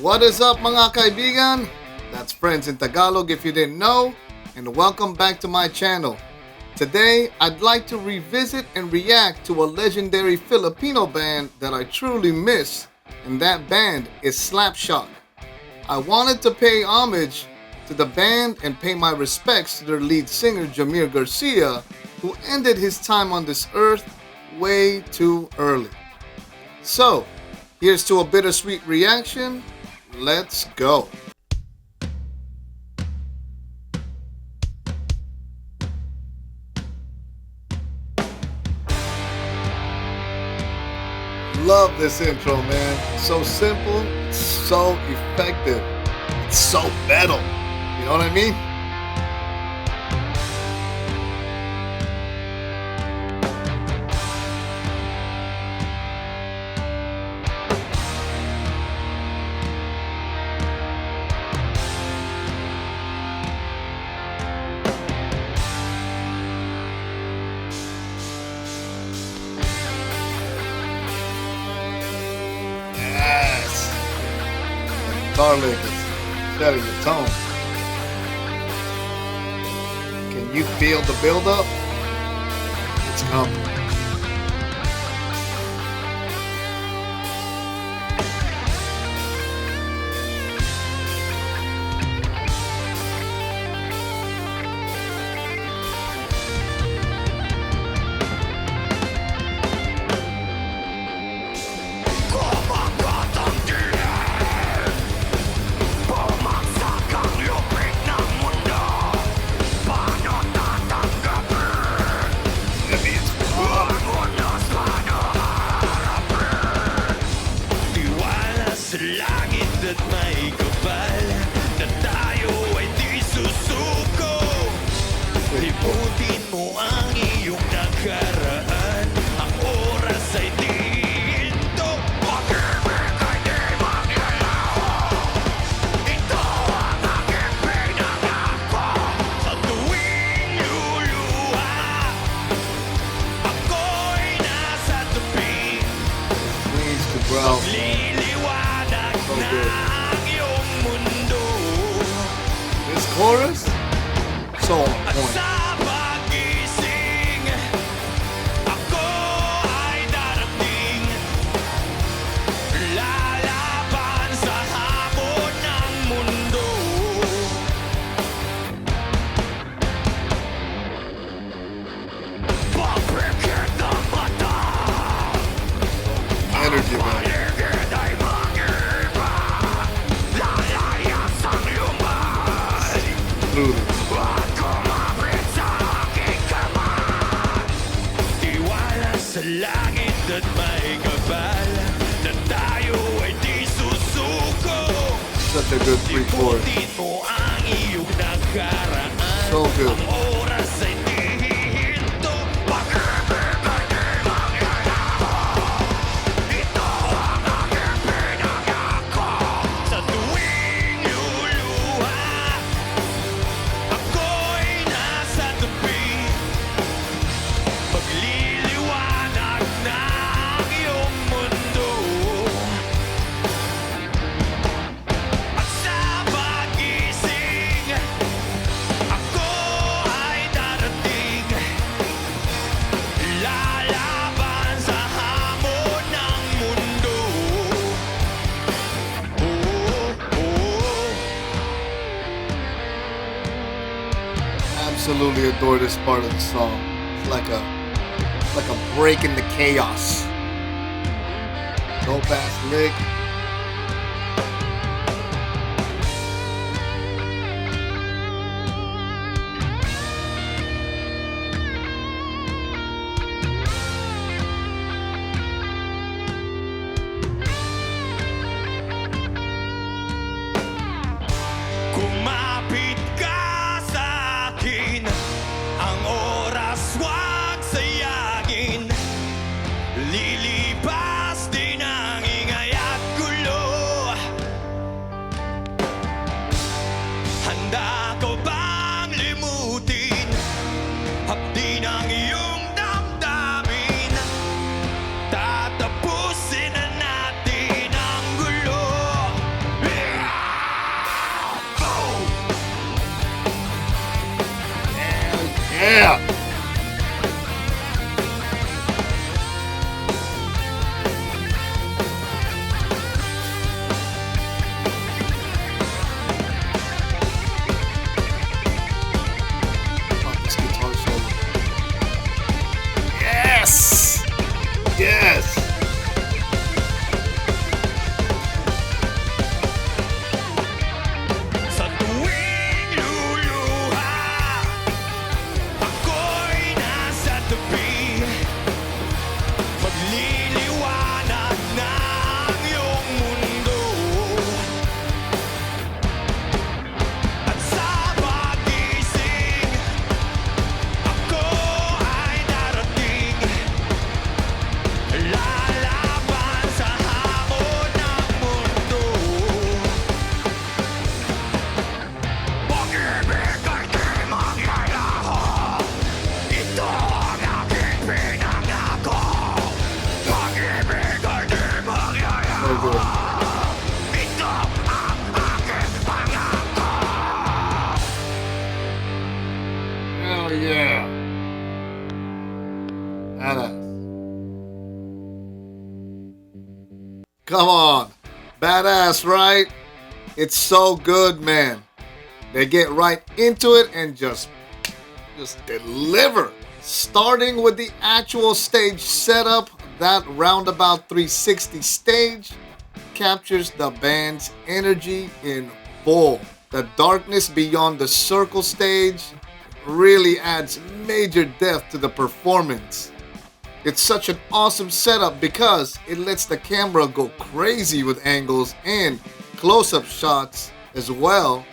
What is up mga kaibigan? That's friends in Tagalog if you didn't know, and welcome back to my channel. Today, I'd like to revisit and react to a legendary Filipino band that I truly miss, and that band is Slapshock. I wanted to pay homage to the band and pay my respects to their lead singer Jamir Garcia, who ended his time on this earth way too early. So, here's to a bittersweet reaction. Let's go. Love this intro, man. So simple, it's so effective, it's so metal. You know what I mean? Yes. Guitar lick is setting the tone. Can you feel the build-up? It's coming. Langit at may kapal na tayo ay di susuko. Limutin mo ang iyong nakaraan, ang oras ay di ito. Pag-ibig ay di maglalaho, ito ang aking pinangako. Sa tuwing luluha, ako'y nasa tabi. Please to growl. This chorus, so on point. Energy, man. Tiwala sa langit at may kapal na tayo ay di susuko. Such a good free chord. Limutin mo ang iyong nakaraan, So good. ang oras ay di hinto. Pag-ibig ay di maglalaho, ito ang aking pinangako. Sa tuwing luluha, ako'y nasa tabi. Pagliliwanag ng iyong mundo, at sa pagising, ako ay darating. Lalaban sa hamon ng mundo. Absolutely adore this part of the song. It's like a break in the chaos. Dope ass lick. Kumapit ka sa akin, ang oras wag sayangin. Lilipas din ang ingay at Yeah. Oh, this guitar solo. Yes. Yes. Sa tuwing luluha, ako'y nasa tabi. Magliliwanag na ang iyong mundo. At sa pagising, ako ay darating. Lalaban sa hamon ng mundo. Pag-ibig ay di mangyayako. Ito ang aking pinangako. Pag-ibig ay di mangyayako. So good. Ito ang aking pangako. Hell yeah. Badass. Come on. Badass, right? It's so good, man. They get right into it and just deliver. Starting with the actual stage setup, that roundabout 360 stage captures the band's energy in full. The darkness beyond the circle stage really adds major depth to the performance. It's such an awesome setup because it lets the camera go crazy with angles and close-up shots as well,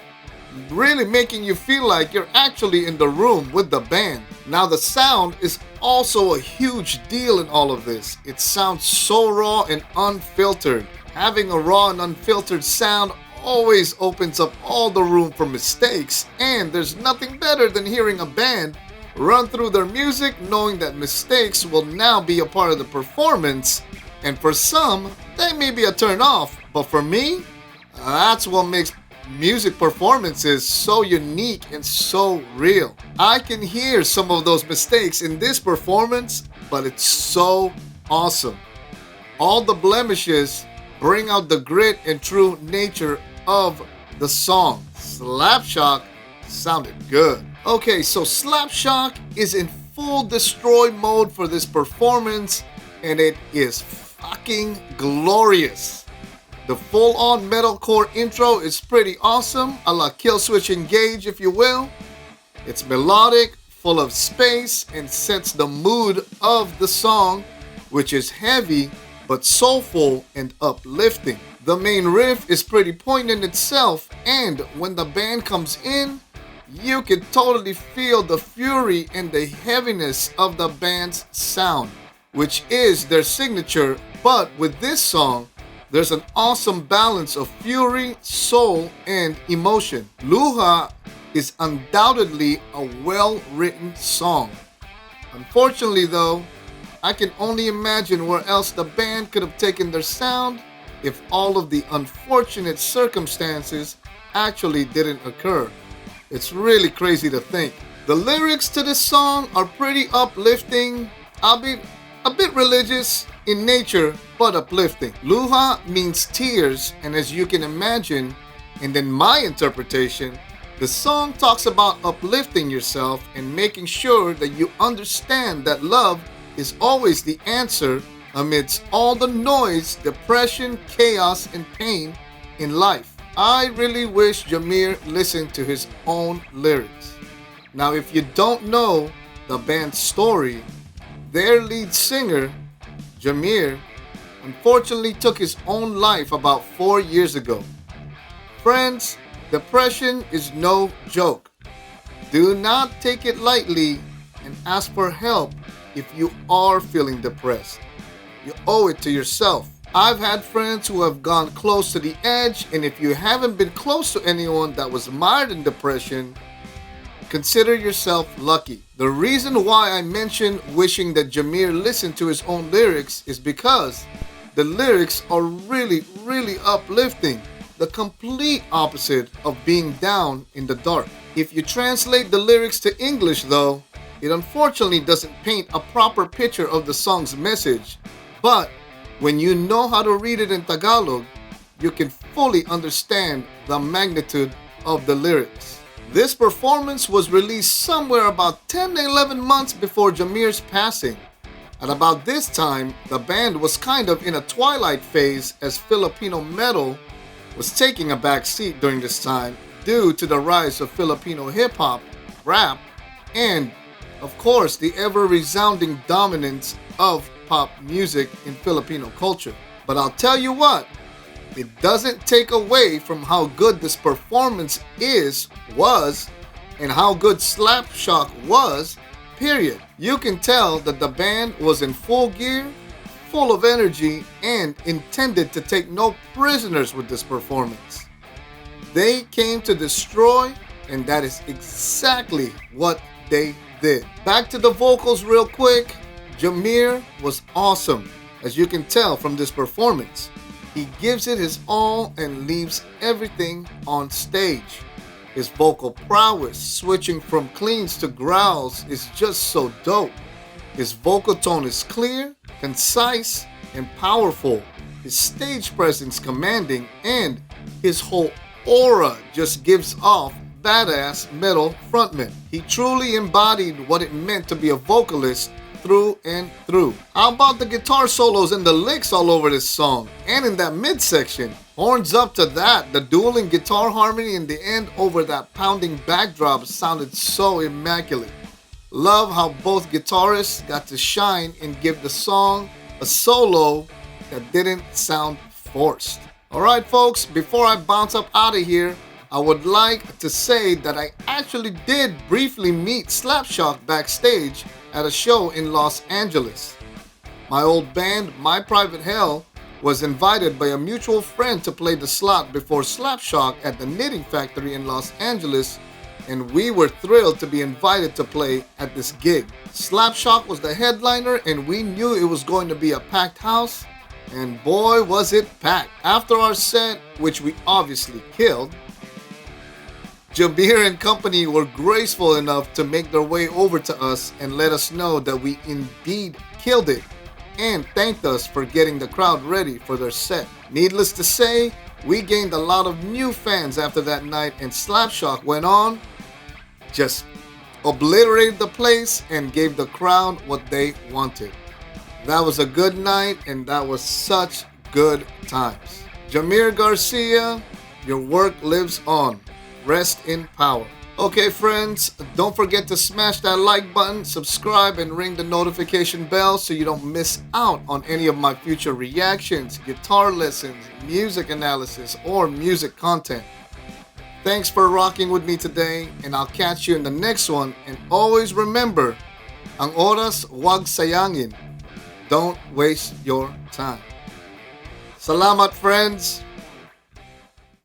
really making you feel like you're actually in the room with the band. Now the sound is also a huge deal in all of this. It sounds so raw and unfiltered. Having a raw and unfiltered sound always opens up all the room for mistakes, and there's nothing better than hearing a band run through their music knowing that mistakes will now be a part of the performance, and for some, they may be a turn off, but for me, that's what makes music performances so unique and so real. I can hear some of those mistakes in this performance, but it's so awesome. All the blemishes bring out the grit and true nature of the song. Slapshock sounded good. Okay, so Slapshock is in full destroy mode for this performance, and it is fucking glorious. The full-on metalcore intro is pretty awesome, a la Killswitch Engage if you will. It's melodic, full of space, and sets the mood of the song, which is heavy but soulful and uplifting. The main riff is pretty poignant itself, and when the band comes in, you can totally feel the fury and the heaviness of the band's sound, which is their signature, but with this song, there's an awesome balance of fury, soul, and emotion. Luha is undoubtedly a well-written song. Unfortunately though, I can only imagine where else the band could have taken their sound if all of the unfortunate circumstances actually didn't occur. It's really crazy to think. The lyrics to this song are pretty uplifting, albeit a bit religious in nature, but uplifting. Luha means tears, and as you can imagine, and in my interpretation, the song talks about uplifting yourself and making sure that you understand that love is always the answer amidst all the noise, depression, chaos, and pain in life. I really wish Jamir listened to his own lyrics. Now, if you don't know the band's story, their lead singer, Jamir, unfortunately took his own life about 4 years ago. Friends, depression is no joke. Do not take it lightly and ask for help if you are feeling depressed. You owe it to yourself. I've had friends who have gone close to the edge, and if you haven't been close to anyone that was mired in depression, consider yourself lucky. The reason why I mentioned wishing that Jamir listened to his own lyrics is because the lyrics are really, really uplifting. The complete opposite of being down in the dark. If you translate the lyrics to English though, It unfortunately doesn't paint a proper picture of the song's message, but when you know how to read it in Tagalog, you can fully understand the magnitude of the lyrics. This performance was released somewhere about 10 to 11 months before Jamir's passing. At about this time, the band was kind of in a twilight phase as Filipino metal was taking a back seat during this time due to the rise of Filipino hip-hop, rap, and, of course, the ever-resounding dominance of pop music in Filipino culture. But I'll tell you what, it doesn't take away from how good this performance was, and how good Slapshock was, period. You can tell that the band was in full gear, full of energy, and intended to take no prisoners with this performance. They came to destroy, and that is exactly what they did. Back to the vocals real quick. Jamir was awesome, as you can tell from this performance. He gives it his all and leaves everything on stage. His vocal prowess, switching from cleans to growls, is just so dope. His vocal tone is clear, concise, and powerful. His stage presence commanding, and his whole aura just gives off badass metal frontman. He truly embodied what it meant to be a vocalist through and through. How about the guitar solos and the licks all over this song? And in that midsection, horns up to that, the dueling guitar harmony in the end over that pounding backdrop sounded so immaculate. Love how both guitarists got to shine and give the song a solo that didn't sound forced. Alright folks, before I bounce up out of here, I would like to say that I actually did briefly meet Slapshock backstage at a show in Los Angeles. My old band, My Private Hell, was invited by a mutual friend to play the slot before Slapshock at the Knitting Factory in Los Angeles, and we were thrilled to be invited to play at this gig. Slapshock was the headliner, and we knew it was going to be a packed house, and boy was it packed. After our set, which we obviously killed, Jamir and company were graceful enough to make their way over to us and let us know that we indeed killed it, and thanked us for getting the crowd ready for their set. Needless to say, we gained a lot of new fans after that night, and Slapshock went on, just obliterated the place and gave the crowd what they wanted. That was a good night, and that was such good times. Jamir Garcia, your work lives on. Rest in power. Okay friends, don't forget to smash that like button, subscribe, and ring the notification bell so you don't miss out on any of my future reactions, guitar lessons, music analysis, or music content. Thanks for rocking with me today, and I'll catch you in the next one. And always remember, ang oras wag sayangin. Don't waste your time. Salamat friends.